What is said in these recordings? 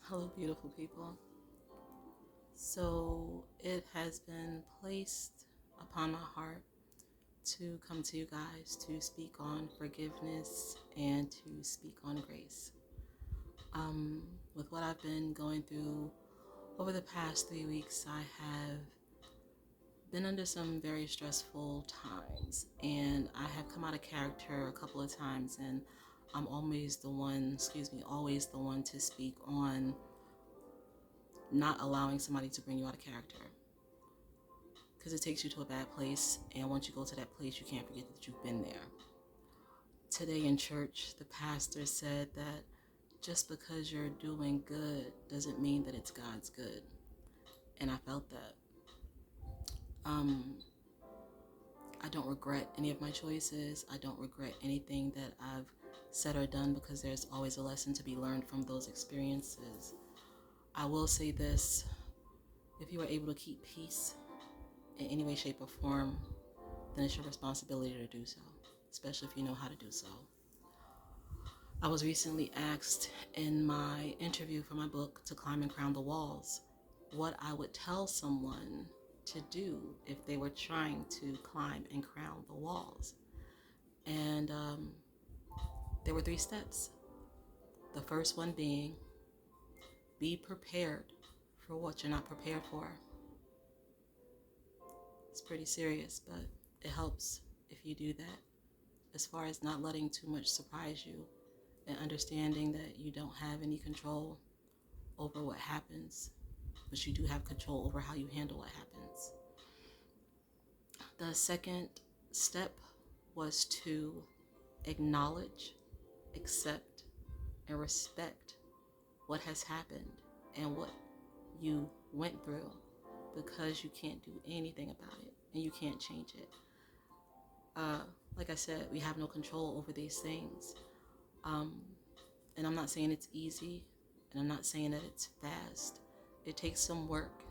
Hello, beautiful people. So, it has been placed upon my heart to come to you guys to speak on forgiveness and to speak on grace. With what I've been going through over the past 3 weeks, I have been under some very stressful times, and I have come out of character a couple of times, and I'm always the one to speak on not allowing somebody to bring you out of character, because it takes you to a bad place, and once you go to that place, you can't forget that you've been there. Today in church, the pastor said that just because you're doing good doesn't mean that it's God's good, and I felt that. I don't regret any of my choices. I don't regret anything that I've said or done, because there's always a lesson to be learned from those experiences. I will say this: if you are able to keep peace in any way, shape, or form, then it's your responsibility to do so, especially if you know how to do so. I was recently asked in my interview for my book, To Climb and Crown the Walls, what I would tell someone to do if they were trying to climb and crown the walls. And there were 3 steps. The first one being, be prepared for what you're not prepared for. It's pretty serious, but it helps if you do that, as far as not letting too much surprise you and understanding that you don't have any control over what happens, but you do have control over how you handle what happens. The second step was to acknowledge, accept, and respect what has happened and what you went through, because you can't do anything about it and you can't change it. Like I said, we have no control over these things. And I'm not saying it's easy, and I'm not saying that it's fast. It takes some work,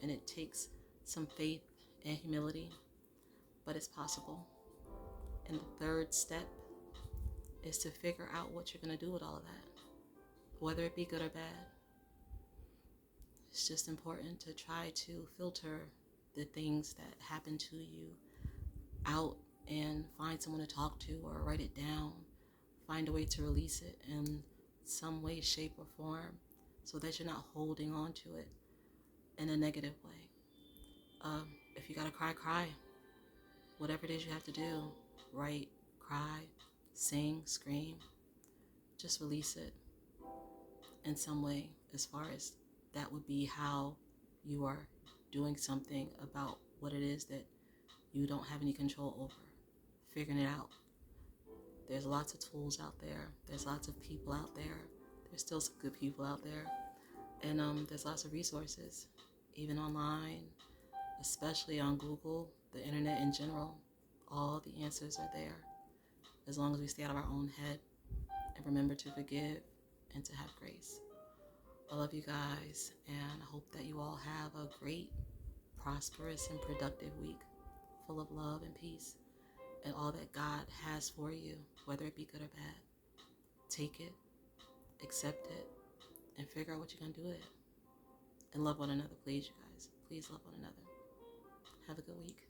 and it takes some faith and humility, but it's possible. And the third step is to figure out what you're going to do with all of that, whether it be good or bad. It's just important to try to filter the things that happen to you out and find someone to talk to or write it down. Find a way to release it in some way, shape, or form, so that you're not holding on to it in a negative way. If you gotta cry, cry. Whatever it is you have to do, write, cry, sing, scream, just release it in some way, as far as that would be how you are doing something about what it is that you don't have any control over, figuring it out. There's lots of tools out there. There's lots of people out there. There's still some good people out there. And there's lots of resources, even online, especially on Google, the internet in general. All the answers are there, as long as we stay out of our own head and remember to forgive and to have grace. I love you guys, and I hope that you all have a great, prosperous, and productive week, full of love and peace, and all that God has for you, whether it be good or bad. Take it, accept it, and figure out what you're going to do with it. And love one another, please, you guys. Please love one another. Have a good week.